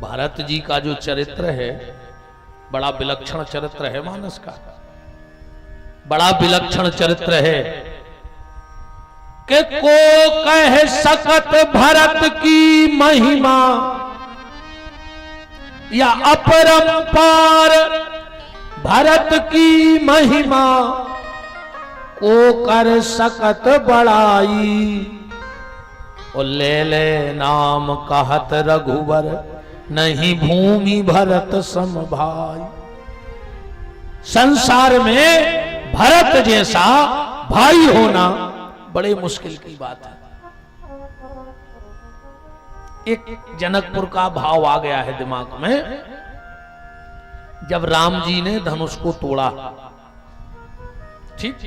भरत जी का जो चरित्र है बड़ा विलक्षण चरित्र है, मानस का बड़ा विलक्षण चरित्र है कि को कह सकत भरत की महिमा या अपरंपार भरत की महिमा को कर सकत बड़ाई और ले नाम कहत रघुवर नहीं भूमि भरत सम भाई। संसार में भरत जैसा भाई होना बड़े मुश्किल की बात है। एक जनकपुर का भाव आ गया है दिमाग में, जब राम जी ने धनुष को तोड़ा, ठीक,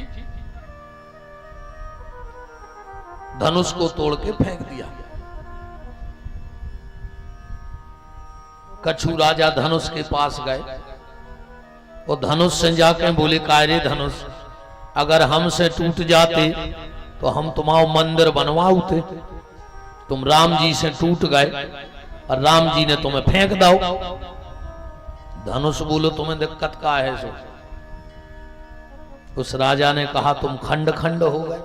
धनुष को तोड़ के फेंक दिया। कछु राजा धनुष के पास गए और धनुष से जाके बोले, कायरे धनुष, अगर हमसे टूट जाते तो हम तुम्हारा मंदिर बनवाते, तुम राम जी से टूट गए और राम जी ने तुम्हें फेंक दो। धनुष बोलो, तुम्हें दिक्कत क्या है सो? उस राजा ने कहा, तुम खंड खंड हो गए।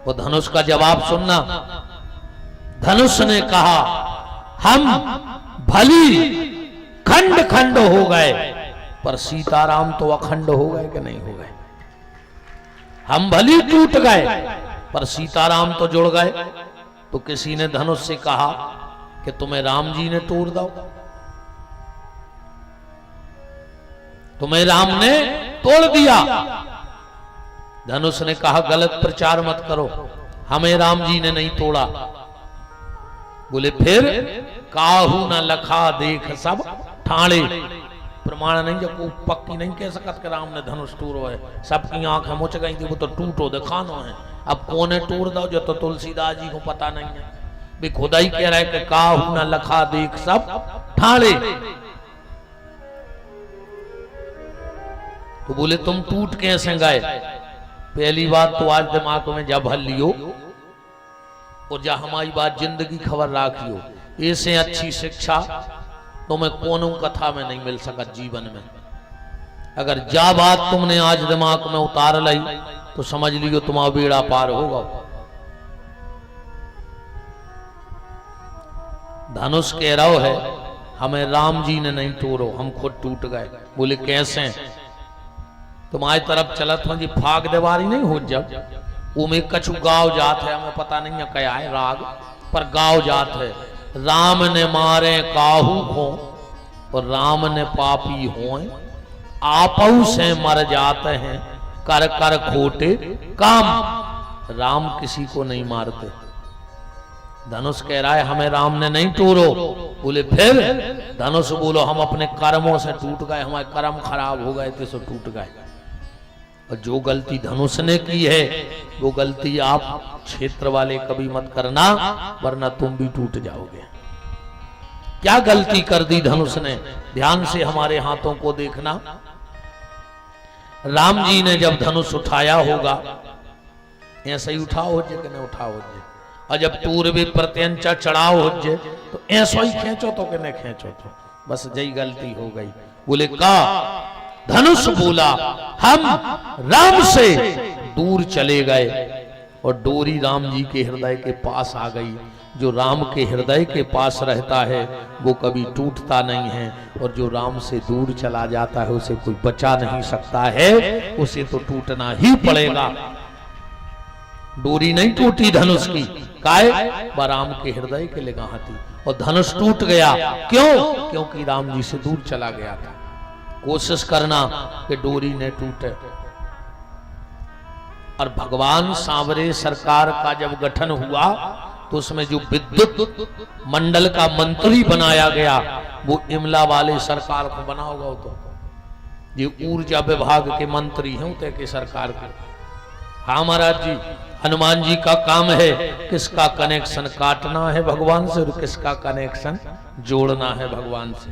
वो धनुष का जवाब सुनना। धनुष ने कहा, हम भली खंड खंड हो गए पर सीताराम तो अखंड हो गए कि नहीं हो गए? हम भली टूट गए पर सीताराम तो जुड़ गए। तो किसी ने धनुष से कहा कि तुम्हें राम जी ने तोड़ दो, तुम्हें राम ने तोड़ दिया। धनुष ने कहा, गलत प्रचार मत करो, हमें राम जी ने नहीं तोड़ा। बोले, फिर काहू न लखा देख सब ठाणे। प्रमाण नहीं, जब को पक्की नहीं कह सकत कि राम ने धनुष तोड़ो है। सबकी आंखें मुच गई थी, वो तो टूटो दिखानो है। अब कोने तोड़ दो जो तो तुलसीदास जी को पता नहीं है, भी खुदा ही कह रहा है कि काहू न लखा देख सब ठाणे। तो बोले, तुम टूट कैसे गए? पहली बात तो आज दिमाग में जब हल लियो और जा हमारी बात जिंदगी खबर राखियो, ऐसे अच्छी शिक्षा तुम्हें कोनो कथा में नहीं मिल सकत जीवन में। अगर जा बात तुमने आज दिमाग में उतार ली तो समझ लियो तुम्हारा बेड़ा पार होगा। धनुष कह रहा है, हमें राम जी ने नहीं तोड़ो, हम खुद टूट गए। बोले, कैसे? तुम्हारी तरफ चलत हो जी, फाग देवारी नहीं हो, जब वो में कछु गाँव जात है, हमें पता नहीं है क्या है राग, पर गाँव जात है। राम ने मारे काहू हो और राम ने पापी हो, आपऊ से मर जाते हैं कर कर खोटे काम। राम किसी को नहीं मारते। धनुष कह रहा है, हमें राम ने नहीं तोड़ो। बोले, फिर? धनुष बोलो, हम अपने कर्मों से टूट गए, हमारे कर्म खराब हो गए थे सो टूट गए। और जो गलती धनुष ने की है वो गलती आप क्षेत्र वाले कभी मत करना, वरना तुम भी टूट जाओगे। क्या गलती कर दी धनुष ने? ध्यान से हमारे हाथों को देखना। राम जी ने जब धनुष उठाया होगा, ऐसा ही उठाओ हो जे कि नहीं उठाओ हो जे, और जब पूर्वी प्रत्यंचा चढ़ाओ हो जे तो ऐसा ही खींचो तो कि नहीं खींचो तो, बस यही गलती हो गई। बोले, का धनुष बोला, हम राम से दूर चले गए और डोरी राम जी के हृदय के पास आ गई। जो राम के हृदय के पास रहता है वो कभी टूटता नहीं है, और जो राम से दूर चला जाता है उसे कोई बचा नहीं सकता है, उसे तो टूटना ही पड़ेगा। डोरी नहीं टूटी धनुष की, काहे? वह राम के हृदय के लिगाह थी और धनुष टूट गया। क्यों? क्योंकि राम जी से दूर चला गया था। कोशिश करना कि डोरी न टूटे। और भगवान सांवरे सरकार का जब गठन हुआ तो उसमें जो विद्युत मंडल का मंत्री बनाया गया वो इमला वाले सरकार को बना होगा। तो ये ऊर्जा विभाग के मंत्री हैं उतने के सरकार के। हाँ महाराज जी, हनुमान जी का काम है किसका कनेक्शन काटना है भगवान से और किसका कनेक्शन जोड़ना है भगवान से।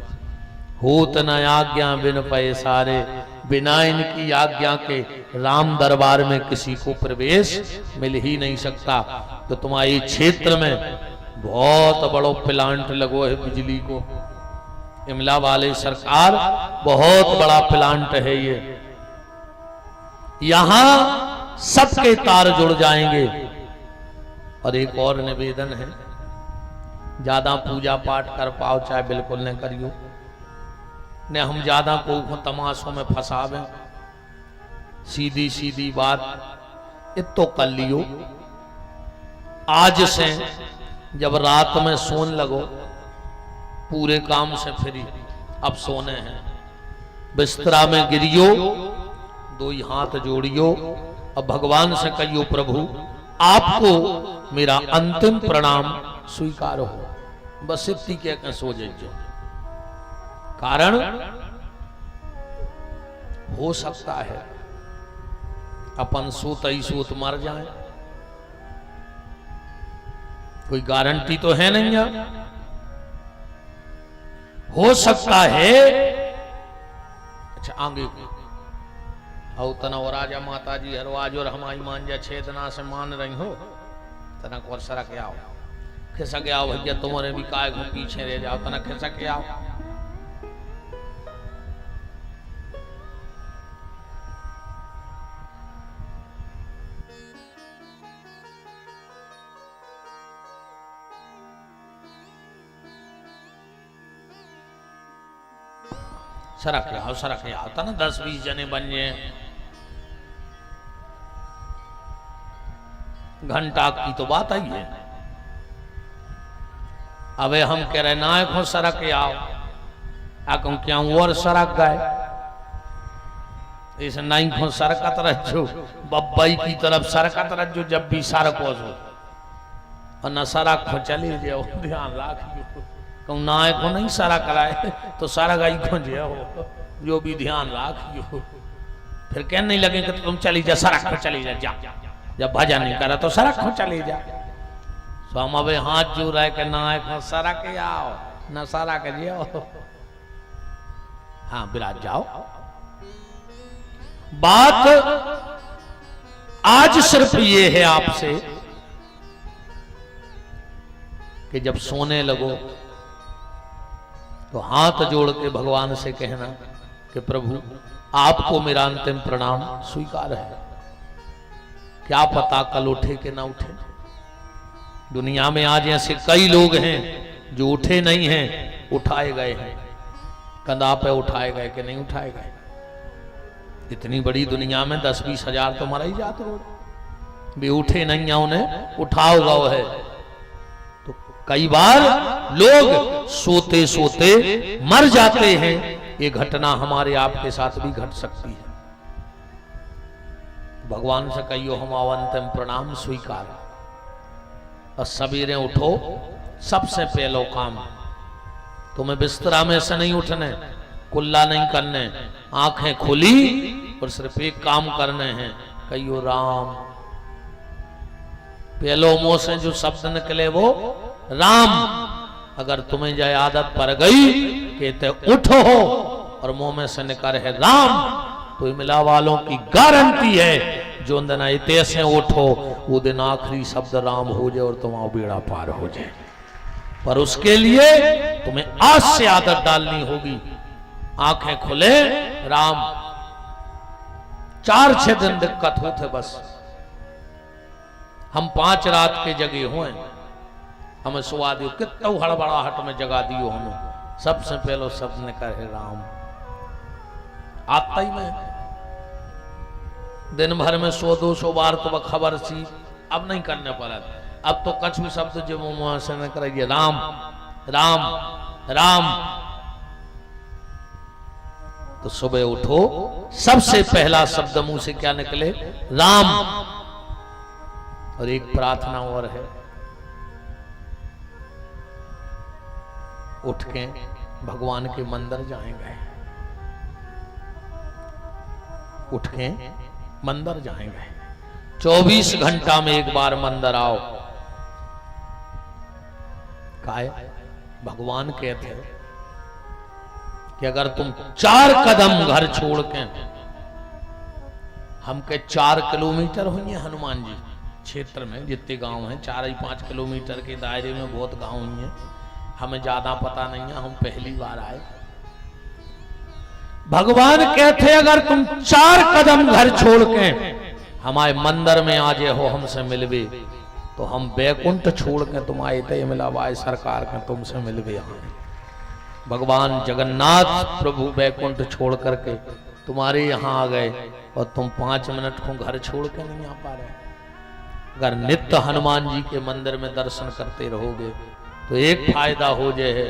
होत न आज्ञा बिन पैसारे, बिना इनकी आज्ञा के राम दरबार में किसी को प्रवेश मिल ही नहीं सकता। तो तुम्हारे क्षेत्र में बहुत बड़ो प्लांट लगो है बिजली को, इमला वाले सरकार बहुत बड़ा प्लांट है ये, यहां सबके तार जुड़ जाएंगे। और एक और निवेदन है, ज्यादा पूजा पाठ कर पाओ चाहे बिल्कुल न करियो, ने हम ज्यादा को तमाशों में फंसावे, सीधी सीधी बात इतो कर लियो। आज से जब रात में सोन लगो, पूरे काम से फ्री, अब सोने हैं, बिस्तरा में गिरियो, दो ही हाथ जोड़ियो, अब भगवान से कहियो प्रभु आपको मेरा अंतिम प्रणाम स्वीकार हो, बस इतनी कह सो जाइयो। कारण हो सकता है अपन सूत ही सूत मर जाए, कोई गारंटी तो है नहीं है, हो सकता है। अच्छा आगे औ तना और राजा माता जी हरवाज और हमारी मान जा छेदना से मान रही हो, तना को सरक आओ, खिसक आओ भैया, तुम्हारे भी काय घूम पीछे रह जाओ, तना खिसक आओ। सरक आओ तना 10-20 जने बन जाए, घंटा की तो बात आई है। अबे हम कह रहे नायक हो सरक आओ, आकम क्या और सरक गए, इस नाइक हो सरकत रहो, बब्बाई की तरफ सरकत रहो, जब भी सरक हो और न सरक हो चले जाओ, ध्यान रखियो, कहूँ नायक हो नहीं सरक कराए तो सरक आई खो जाओ, जो भी ध्यान रखियो। फिर कहने नहीं लगे कि तुम चली जा, सरक हो चली जा, जब भजन नहीं करा तो सरक हो चली जा। तो हम अबे हाथ जोड़ रहे कि नायक हो सरक आओ, न सरक जाओ, हाँ विराज जाओ। बात आज सिर्फ ये है आपसे कि जब सोने लगो तो हाथ जोड़ के भगवान से कहना कि प्रभु आपको मेरा अंतिम प्रणाम स्वीकार है। क्या पता कल उठे कि ना उठे, दुनिया में आज ऐसे कई लोग हैं जो उठे नहीं हैं, उठाए गए हैं, कंधा पे उठाए गए कि नहीं उठाए गए। इतनी बड़ी दुनिया में 10-20 हजार तो मरा ही जाते हो, भी उठे नहीं है, उन्हें उठाओ गौ है। तो कई बार लोग सोते सोते मर जाते हैं, ये घटना हमारे आपके साथ भी घट सकती है। भगवान से कहियो हम अंतिम प्रणाम स्वीकार, और सवेरे उठो, सबसे पहलो काम तुम्हें बिस्तरा में से नहीं उठने, कुल्ला नहीं करने, आंखें खुली और सिर्फ एक काम करने हैं, कहियो राम। पहलो मुंह से जो शब्द निकले वो राम। अगर तुम्हें जाए आदत पड़ गई कहते उठो और मुंह में से निकल है राम, तो मिला वालों की गारंटी है जो दिन इतने से उठो वो दिन आखिरी शब्द राम हो जाए और तुम्हारा बेड़ा पार हो जाए। पर उसके लिए तुम्हें आज से आदत डालनी होगी, आंखें खुले राम। 4-6 दिन दिक्कत होते, बस हम 5 रात के जगे हुए, हमें सुवा दियो, कितना हड़बड़ाहट में जगा दियो हमें, सबसे पहले शब्द ने कहे राम। आता ही में दिन भर में 100-200 बार तो खबर सी, अब नहीं करने पड़ा, अब तो कछु शब्द जो मुंह से न करिए राम राम राम। तो सुबह उठो, सबसे पहला शब्द मुंह से क्या निकले राम। और एक प्रार्थना और है, उठ के भगवान के मंदिर जाएंगे, उठ के मंदिर जाएंगे, 24 घंटा में एक बार मंदिर आओ। काय भगवान कहते हैं कि अगर तुम 4 कदम घर छोड़ के, हम के 4 किलोमीटर हुई हनुमान जी, क्षेत्र में जितने गांव हैं, 4-5 किलोमीटर के दायरे में बहुत गांव ही हैं। हमें ज्यादा पता नहीं है, हम पहली बार आए। भगवान कहते अगर तुम 4 कदम घर छोड़ के हमारे मंदिर में आ जाए हो हमसे मिलवे, तो हम बैकुंठ छोड़ के तुम आए थे मिलावाए सरकार के तुमसे मिलवे आए। भगवान जगन्नाथ प्रभु बैकुंठ छोड़ करके तुम्हारे यहाँ आ गए और तुम 5 मिनट को घर छोड़ के नहीं आ पा रहे। अगर नित्य हनुमान जी के मंदिर में दर्शन करते रहोगे तो एक फायदा हो जाए,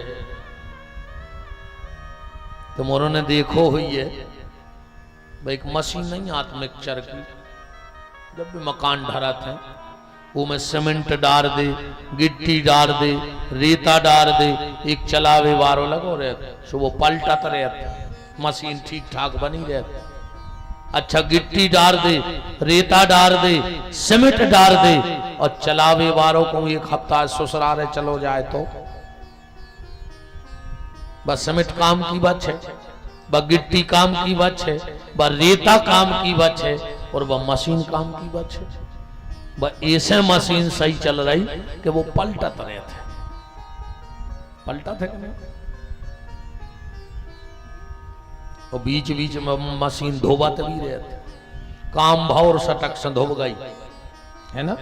तुमोरों ने देखो हुई है भाई, एक मशीन नहीं आती मिक्सचर की, जब भी मकान ढरा थे वो में सीमेंट डाल दे, गिट्टी डाल दे, रेता डाल दे, एक चलावे वारो लगो रहते, सो वो पलटत रहते, मशीन ठीक ठाक बनी रहती। अच्छा गिट्टी डाल दे, रेता डाल दे, सीमेंट डाल दे और चलावे वारों को 1 हफ्ता ससुराल चलो जाए तो बस सीमेंट काम की बात है, बस गिट्टी काम की बात है, बस रेता काम की बात है और वह मशीन काम की बात है। बस ऐसे मशीन सही चल रही कि वो पलटत रहे थे, पलटा थे और बीच बीच में मशीन धोबत भी रहे थे, काम भाव सटक से धोब गई है ना।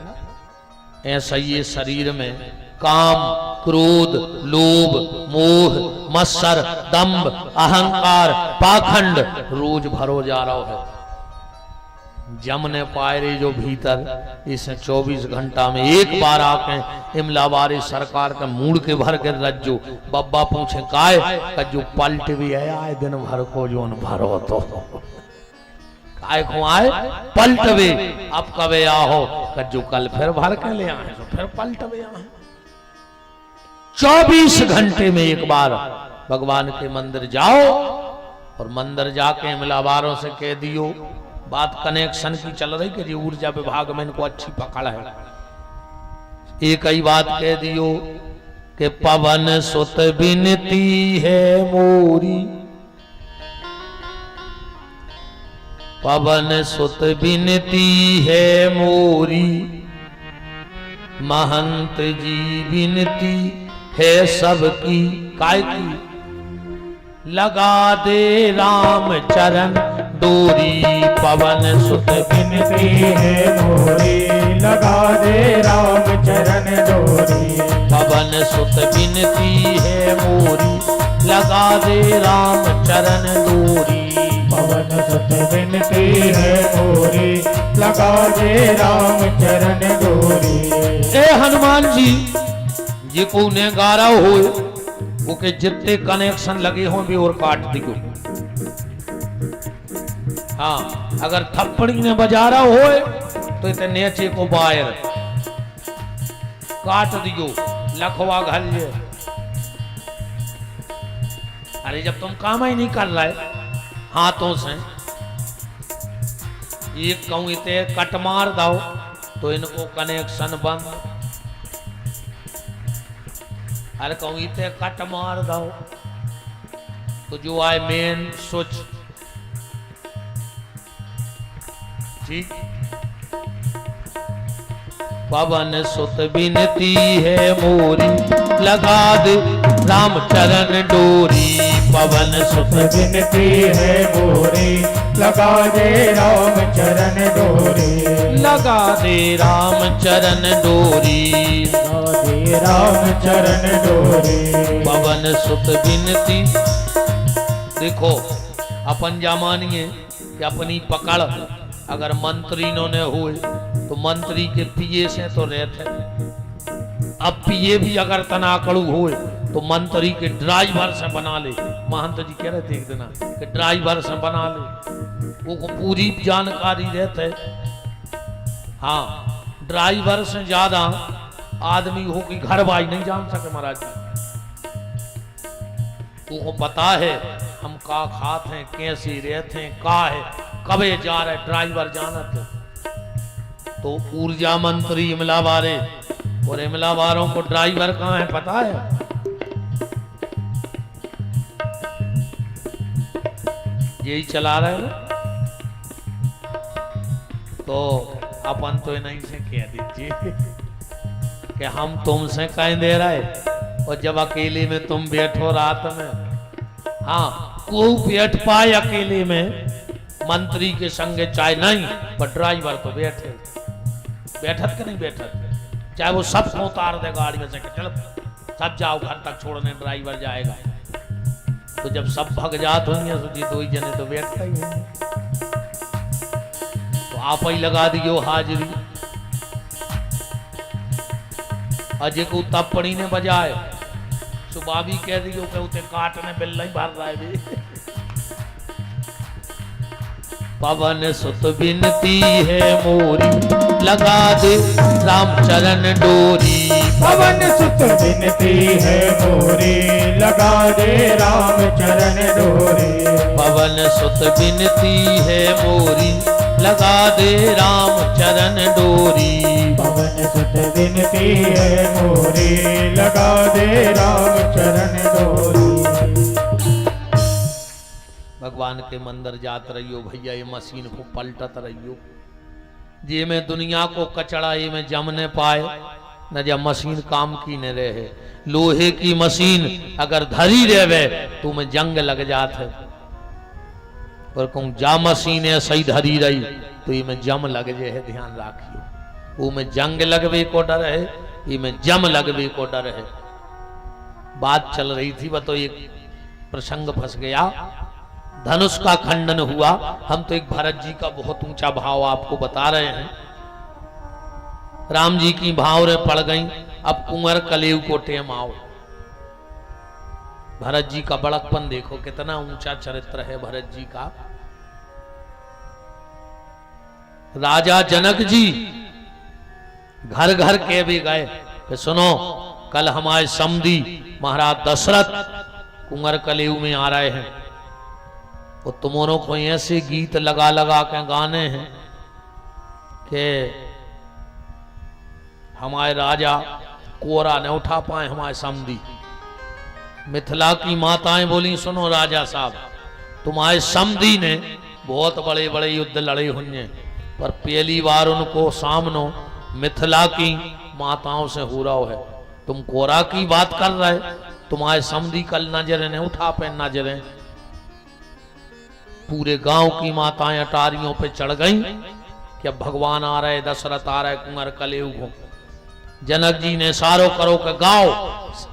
ऐसा ये शरीर में काम, क्रोध, लोभ, मोह, मत्सर, दंभ, अहंकार, पाखंड रोज भरो जा रहा है। जमने पाए रे जो भीतर, इसे 24 घंटा में एक बार आके इमलावारी सरकार का मूड के भर के रज्जो बब्बा पूछे काय कज्जो पलट भी है आए दिन भर को जो भरो तो काय को आए पलट भी, अब कबे आहो कज्जो कल फिर भर के ले आए तो फिर पलट भी आए। 24 घंटे में एक बार भगवान के मंदिर जाओ और मंदिर जाके इमलावारों से कह दियो, बात कनेक्शन की चल रही कि ऊर्जा विभाग में इनको अच्छी पकड़ है, एक ही बात कह दियो कि पवन सुत बिनती है मोरी, पवन सुत बिनती है मोरी, महंत जी बिनती है सबकी, काय की लगा दे राम चरण डोरी, पवन सुत बिनती है मोरी, लगा दे राम चरण डोरी, पवन सुत बिनती है मोरी, लगा दे राम चरण डोरी, पवन सुत बिनती है मोरी, लगा दे राम चरण डोरी। ए हनुमान जी ये को ने गारा हो वो के जितने कनेक्शन लगे हों भी और काट दियो। हाँ अगर थप्पड़ी ने बजा रहा हो तो इतने नीचे को बायर काट दियो, लखवा घल्ये। अरे जब तुम काम ही नहीं कर रहे हाथों से, एक कहूं इतने कट मार दो तो इनको कनेक्शन बंद, अरे कहूं इतने कट मार दो तो जो आए मेन स्विच ठीक। पवन सुत बिनती है मोरी, लगा दे राम चरण डोरी, पवन सुत बिनती है मोरी, लगा दे राम चरण डोरी, लगा दे राम चरण डोरी, लगा दे राम चरण डोरी, पवन सुत बिनती। देखो अपन जा मानिए कि अपनी पकड़ अगर मंत्री ने हुए तो मंत्री के पिए से तो रहते, अब पिए भी अगर तनाकड़ू हुए तो मंत्री के ड्राइवर से बना ले। महंत जी कह रहे थे एक दिन कि ड्राइवर से बना ले, वो पूरी जानकारी रहते। हाँ ड्राइवर से ज्यादा आदमी हो कि घर बाई नहीं जान सके महाराज जी, वो पता है हम का खाते हैं, कैसे रहते हैं, का है कबे जा रहे ड्राइवर जानत है। तो ऊर्जा मंत्री इमलावारे और इमलावारों को ड्राइवर कहाँ है पता है? यही चला रहे हैं। तो अपन तो नहीं से कह दीजिए कि हम तुमसे कहीं दे रहे, और जब अकेले में तुम बैठो रात में, हाँ वो बैठ पाए अकेले में मंत्री के संगे चाहे नहीं, पर ड्राइवर तो बैठे, बैठत के नहीं बैठत, चाहे वो सब उतार दे गाड़ी में से, चलो सब जाओ घर तक छोड़ने, ड्राइवर जाएगा। तो जब सब भग जात होंगे तो जी 2 जने तो बैठता ही है, तो आप ही लगा दियो हाजिरी। अजय को तपड़ी ने बजाए, सुबह भी कह दियो कि उसे काटने बिल नहीं भर रहा है भी। पवन सुत बिनती है मोरी, लगा दे राम चरण डोरी। पवन सुत बिनती है मोरी, लगा दे राम चरण डोरी। पवन सुत बिनती है मोरी, लगा दे राम चरण डोरी। पवन सुत बिनती है मोरी, लगा दे राम चरण डोरी। भगवान के मंदिर जात रहियो भैया, ये मशीन को पलटत रहियो, जे में दुनिया को कचड़ा ये में जमने पाए न, जब मशीन काम की न रहे। लोहे की मशीन अगर धरी रहे तो में जंग लग जात है, और कहूँ जा मशीन ऐसा ही धरी रही तो ये में जम लग जाए है, ध्यान रखियो। वो में जंग लगवे को डर है, ये में जम लगवे को डर है। बात चल रही थी, वो तो एक प्रसंग फंस गया, धनुष का खंडन हुआ। हम तो एक भरत जी का बहुत ऊंचा भाव आपको बता रहे हैं। राम जी की भावरें पड़ गई, अब कुंवर कलेव को टेम आओ। भरत जी का बड़कपन देखो, कितना ऊंचा चरित्र है भरत जी का। राजा जनक जी घर घर के भी गए कि सुनो, कल हमारे समधी महाराज दशरथ कुंवर कलेव में आ रहे हैं, और तुमों को ऐसे गीत लगा लगा के गाने हैं कि हमारे राजा कोरा न उठा पाए हमारे समधी। मिथिला की माताएं बोली, सुनो राजा साहब, तुम्हारे समधी ने बहुत बड़े बड़े युद्ध लड़े होंगे, पर पहली बार उनको सामनो मिथिला की माताओं से हो रहा है। तुम कोरा की बात कर रहे, तुम्हारे समधी कल नजरें न उठा पे नजरें। पूरे गांव की माताएं अटारियों पे चढ़ गईं कि अब भगवान आ रहे, दशरथ आ रहे कुंवर कलेव को। जनक जी ने सारो करो के गाओ,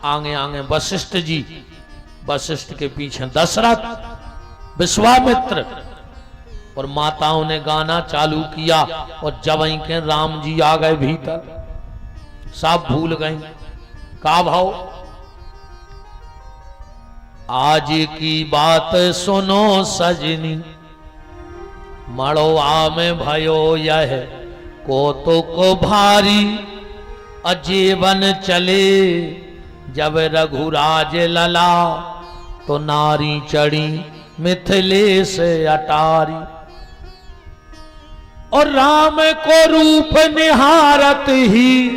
आगे आगे वशिष्ठ जी, वशिष्ठ के पीछे दशरथ, विश्वामित्र, और माताओं ने गाना चालू किया। और जब के राम जी आ गए भीतर, सब भूल गई का भाव। आज की बात सुनो सजनी, मड़वा में भयो यह कौतुक भारी। अजीवन चले जब रघुराज लला, तो नारी चढ़ी मिथिले से अटारी। और राम को रूप निहारत ही,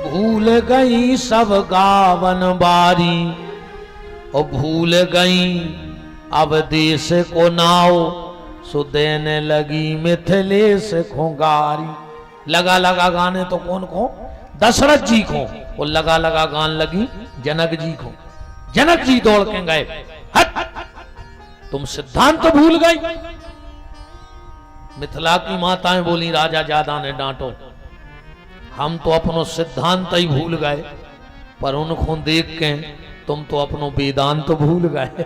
भूल गई सब गावन बारी। और भूल गई अब देश को नाव, सो देने लगी मिथिले से खोगारी। लगा लगा गाने तो कौन को? दशरथ जी को। और लगा लगा गान लगी जनक जी को। जनक जी दौड़ के गए, हट तुम सिद्धांत तो भूल गई। मिथिला की माताएं बोली, राजा ज्यादा ने डांटो, हम तो अपनो सिद्धांत ही भूल गए, पर उनको देख के तुम तो अपनो वेदांत भूल गए।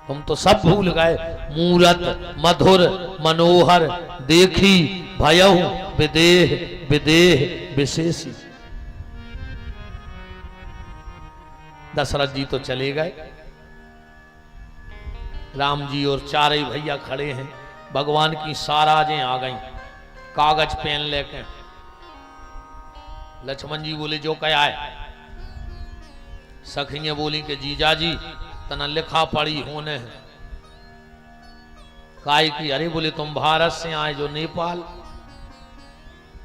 तुम तो सब भूल गए। मूरत मधुर मनोहर देखी, भयहु विदेह विदेह विशेषी। दशरथ जी तो चले गए, राम जी और चारे भैया खड़े हैं। भगवान की साराजें आ गईं, कागज पेन लेके। लक्ष्मण जी बोले, जो क्या है? सखियां बोली कि जीजा जी तना लिखा पढ़ी होने हैं। काय की? अरे बोले तुम भारत से आए जो नेपाल,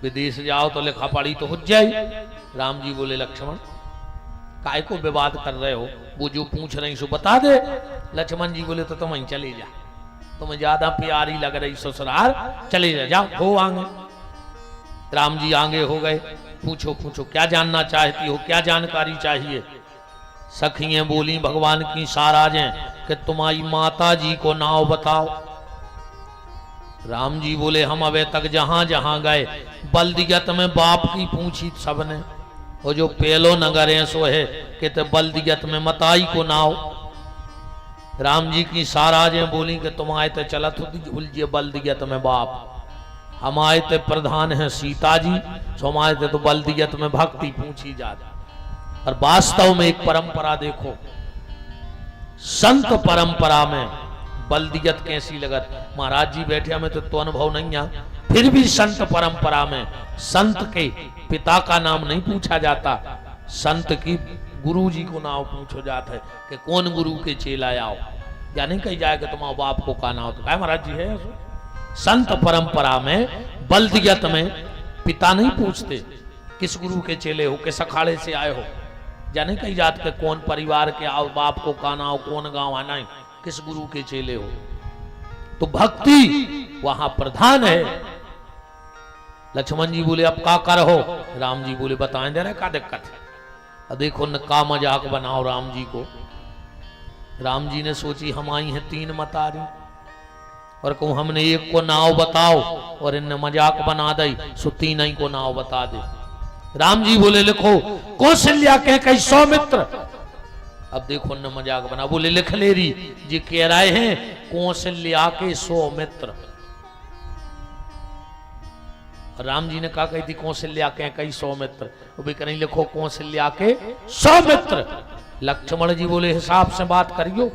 विदेश जाओ तो लिखा पढ़ी तो हो जाए। राम जी बोले, लक्ष्मण काय को विवाद कर रहे हो? वो जो पूछ रही सो बता दे। लक्ष्मण जी बोले, तो तुम वहीं चले जा, तुम्हें ज्यादा प्यारी लग रही ससुराल, चले जा, जाओ हो आगे। राम जी आगे हो गए, पूछो पूछो क्या जानना चाहती हो, क्या जानकारी चाहिए। सखियां बोली भगवान की साराजें कि तुम्हारी माता जी को नाव बताओ। राम जी बोले हम अबे तक जहां जहां गए बल्दियत में बाप की पूछी सबने, वो जो पेलो नगर है सो है कि ते बल्दियत में मताई को नाव। राम जी की साराजें बोली कि तुम आए थे चलत उलझिए बल्दियत में बाप, हम आए थे प्रधान है सीता जी, सो हम आए थे तो बल्दियत में भक्ति पूछी जाती। और वास्तव में एक परंपरा देखो, संत परंपरा में बल्दियत कैसी लगत। महाराज जी बैठे हमें तो अनुभव नहीं है, फिर भी संत परंपरा में संत के पिता का नाम नहीं पूछा जाता, संत की गुरु जी को नाम पूछो जाता है कि कौन गुरु के चेला आओ, या नहीं कही जाए कि तुम्हारे बाप को का नाम, तो क्या महाराज जी है। संत परंपरा में बल्दियत में पिता नहीं पूछते किस गुरु के चेले हो, किस अखाड़े से आए हो, या नहीं कही जात के कौन परिवार के आओ, बाप को का नाम, कौन गांव आना, किस गुरु के चेले हो। तो भक्ति वहां प्रधान है। लक्ष्मण जी बोले अब का कर हो, राम जी बोले बताएं दे रहे का दिक्कत है। देखो न का मजाक बनाओ राम जी को। राम जी ने सोची हम आई हैं 3 मतारी और कहूं हमने एक को नाव बताओ और इनने मजाक बना दी, सो 3 ही को नाव बता दे। राम जी बोले लिखो कौशल्या के कई सौमित्र। अब देखो न मजाक बना, बोले लिख ले रही जी कह रहे हैं कौशल्या के सौमित्र। राम जी ने कहा कही थी कौशल्या के कई सौमित्र, वो भी कहीं लिखो कौशल्या के सौमित्र। लक्ष्मण जी बोले हिसाब से बात करियो।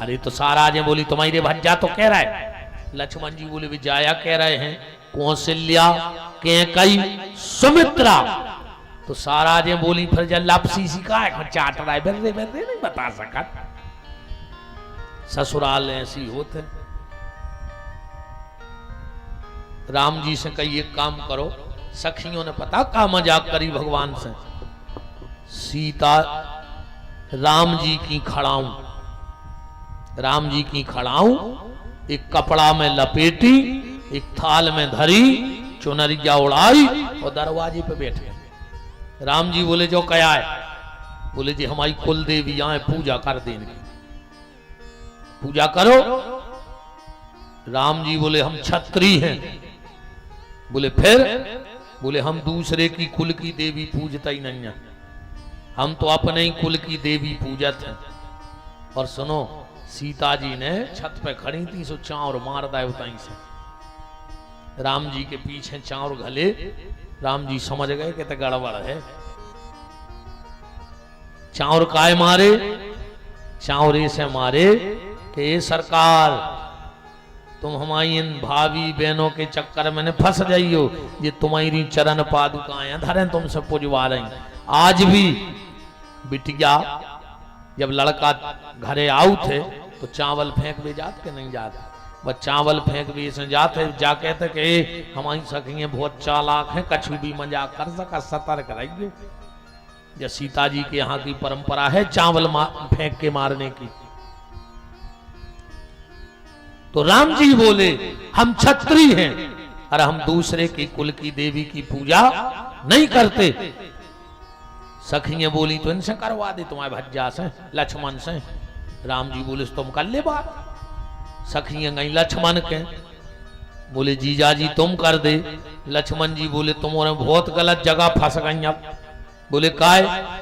अरे तो सारा जी बोली तुम्हारी भज्जा तो कह रहा है। लक्ष्मण जी बोले विजया कह रहे हैं कौशल्या के कई सुमित्रा। तो सारा जी बोली फिर जब लापसी सिखा है चाट रहा है, बेरे बेरे नहीं बता सका। ससुराल ऐसी होते। राम जी से कही एक काम करो, सखियों ने पता का मजाक करी भगवान से, सीता राम जी की खड़ाऊं, राम जी की खड़ाऊं एक कपड़ा में लपेटी, एक थाल में धरी, चुनरिया उड़ाई और दरवाजे पे बैठ गए। राम जी बोले जो क्या है, बोले जी हमारी कुल देवी आए पूजा कर देंगे, पूजा करो। राम जी बोले हम क्षत्रिय हैं। बोले फिर, बोले हम दूसरे की कुल की देवी पूजता ही नहीं है, हम तो अपने ही कुल की देवी पूजत हैं। और सुनो सीता जी ने छत पे खड़ी थी, सो चांवर मार दाए उताई से। राम जी के पीछे चांवर घले, राम जी समझ गए कि तो गड़बड़ है। चांवर काय मारे, चांवरे से मारे कि ये सरकार तुम हमारी इन भाभी बहनों के चक्कर में न फंस जाइयो, ये तुम्हारी चरण पादुकाएं धरें तुमसे पुजवा रही। आज भी बिटिया जब लड़का घरे आऊ थे तो चावल फेंक भी जात के नहीं जाते, बस चावल फेंक भी इसमें जाते, जा कहते कि हमारी सखियां बहुत चालाक हैं, कछु भी मजाक कर सका, सतर्क रहिए। जब सीता जी के यहाँ की परंपरा है चावल फेंक के मारने की। तो राम जी बोले हम क्षत्रिय हैं और हम दूसरे की कुल की देवी की पूजा नहीं करते। सखियां बोली तो इनसे करवा दे, तुम्हारे भज्जा से, लक्ष्मण से। राम जी बोले तुम कर ले बात। सखियां गई लक्ष्मण के, बोले जीजा जी तुम कर दे। लक्ष्मण जी बोले तुमने बहुत गलत जगह फंस गई। अब बोले काय,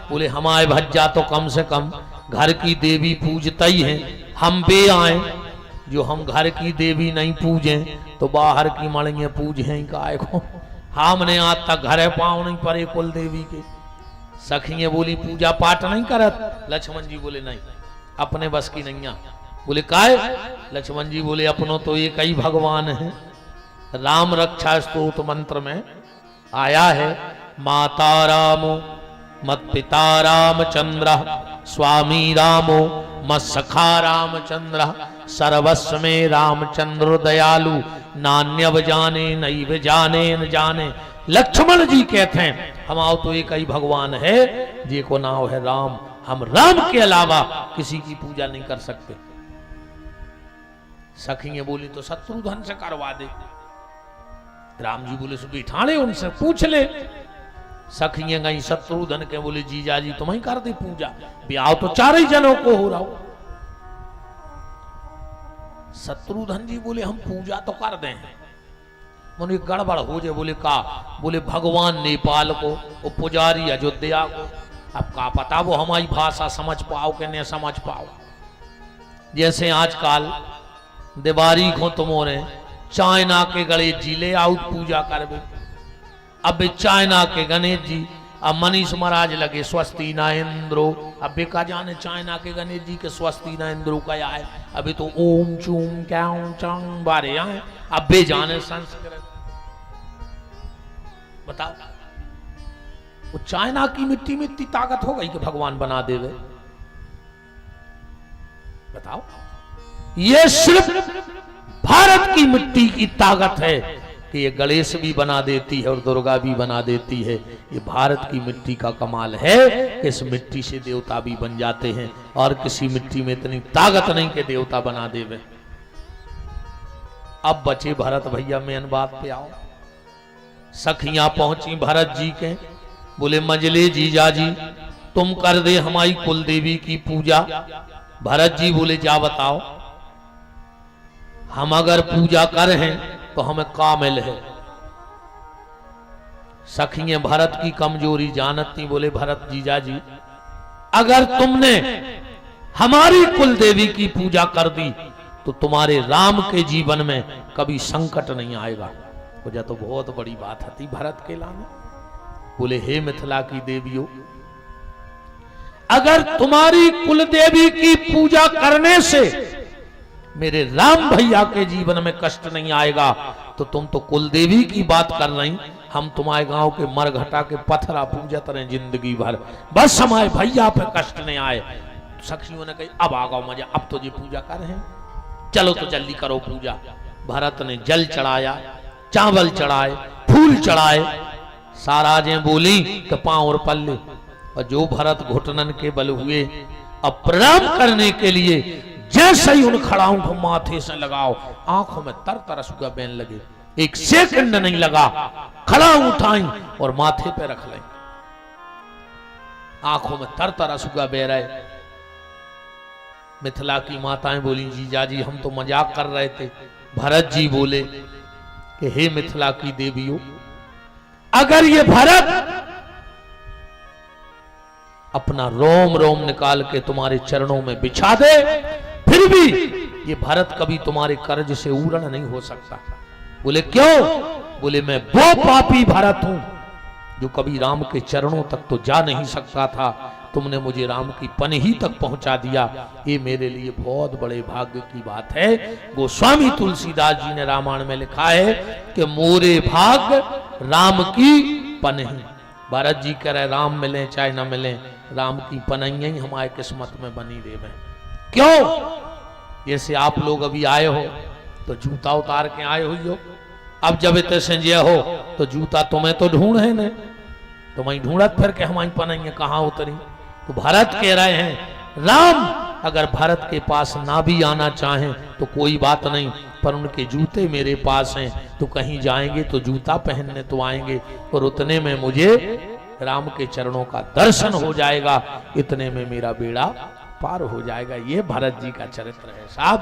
बोले हमारे भज्जा तो कम से कम घर की देवी पूजता ही है, हम बे आए जो हम घर की देवी नहीं पूजे तो बाहर की मड़ियां पूजे काय को, हमने आज तक घरे पाँव नहीं पड़े कुल देवी के। सखियां बोली पूजा पाठ नहीं करत। लक्ष्मण जी बोले नहीं, अपने बस की नहीं। बोले काय, लक्ष्मण जी बोले अपनों तो एक ही भगवान है। राम रक्षा स्तोत्र मंत्र में आया है माता रामो मत पिता रामचंद्र, स्वामी रामो मत सखा रामचंद्र, सर्वस्व में रामचंद्र दयालु, नान्यव जाने नैव जाने न जाने। लक्ष्मण जी कहते हैं हम आओ तो एक ही भगवान है, जी को नाम है राम, हम राम के अलावा किसी की पूजा नहीं कर सकते। सखियां बोली तो शत्रुघ्न से करवा दे। राम जी बोले सो बिठाड़े उनसे पूछ ले। सखियां गई शत्रुधन के, बोले जीजा जी तुम्हें कर दे पूजा, ब्याह तो 4 जनों को हो रहा हो। शत्रुधन जी बोले हम पूजा तो कर दें, बोले गड़बड़ हो जाए। बोले का? बोले भगवान नेपाल को, वो पुजारी अयोध्या को, अब का पता वो हमारी भाषा समझ पाओ कि नहीं समझ पाओ। जैसे आजकल दिवारी को तुमोरे चाइना के गणेश जी ले आओ पूजा करबे। अब चाइना के गणेश जी, अब मनीष महाराज लगे स्वस्ति न इंद्रो, अब बेका जाने चाइना के गणेश जी के स्वस्ति न इंद्रो का आए। अभी तो ओम चूम क्याऊं चांग बारे आए, अब बे जाने संस्कृत। बताओ, वो चाइना की मिट्टी में इतनी ताकत हो गई कि भगवान बना देवे? बताओ, ये सिर्फ भारत की मिट्टी की ताकत है कि ये गणेश भी बना देती है और दुर्गा भी बना देती है। ये भारत की मिट्टी का कमाल है कि इस मिट्टी से देवता भी बन जाते हैं, और किसी मिट्टी में इतनी ताकत नहीं कि देवता बना देवे। अब बचे भरत भैया, मेन बात पे आओ। सखियां पहुंची भरत जी के, बोले मंजले जीजा जी तुम कर दे हमारी कुल देवी की पूजा। भरत जी बोले जा बताओ, हम अगर पूजा कर हैं तो हमें कामिल है। सखियां भरत की कमजोरी जानती, बोले भरत जीजा जी अगर तुमने हमारी कुल देवी की पूजा कर दी तो तुम्हारे राम के जीवन में कभी संकट नहीं आएगा। वजह तो बहुत बड़ी बात थी भरत के लाने। बोले हे मिथिला की देवियों, अगर तुम्हारी कुल देवी की पूजा करने से मेरे राम भैया के जीवन में कष्ट नहीं आएगा तो तुम तो कुल देवी की बात कर रही, हम तुम्हारे गांव के मरघटा के पत्थरा पूजत रहे जिंदगी भर, बस हमारे भैया पे कष्ट नहीं आए। सखियों ने कही अब आ गओ मजा, अब तो ये पूजा कर रहे हैं, चलो तो जल्दी करो पूजा। भरत ने जल चढ़ाया, चावल चढ़ाए, फूल चढ़ाए। साराजें बोली कि पांव और पल्ले, और जो भरत घुटनन के बल हुए अब प्रणाम करने के लिए जैसे ही उन खड़ाओं को माथे से लगाओ, आंखों में तर तरस हुआ बहन लगे। एक सेकंड नहीं लगा, खड़ा उठाई और माथे पे रख लें, आंखों में तर तरस हुआ बह रहे। मिथिला की माताएं बोली जीजा जी हम तो मजाक कर रहे थे। भरत जी बोले कि हे मिथिला की देवियों, अगर ये भरत अपना रोम रोम निकाल के तुम्हारे चरणों में बिछा दे, फिर भी ये भरत कभी तुम्हारे कर्ज से उरण नहीं हो सकता। बोले क्यों? बोले मैं वो पापी भरत हूं जो कभी राम के चरणों तक तो जा नहीं सकता था, तुमने मुझे राम की पनही तक पहुंचा दिया। ये मेरे लिए बहुत बड़े भाग्य की बात है। गोस्वामी तुलसीदास जी ने रामायण में लिखा है कि मोरे भाग्य राम की पनही। भरत जी कह रहे राम मिले चाहे न मिले, राम की पनही ही हमारे किस्मत में बनी देवे। क्यों? जैसे आप लोग अभी आए हो तो जूता उतार के आए हुई हो, अब जब इतने संजय हो तो जूता तुम्हें तो ढूंढ है न, तुम्हें ढूंढत फिर के हमारी पनही कहां उतरी। तो भरत कह रहे हैं राम अगर भरत के पास ना भी आना चाहें तो कोई बात नहीं, पर उनके जूते मेरे पास हैं, तो कहीं जाएंगे तो जूता पहनने तो आएंगे, और उतने में मुझे राम के चरणों का दर्शन हो जाएगा, इतने में मेरा बेड़ा पार हो जाएगा। ये भरत जी का चरित्र है साहब।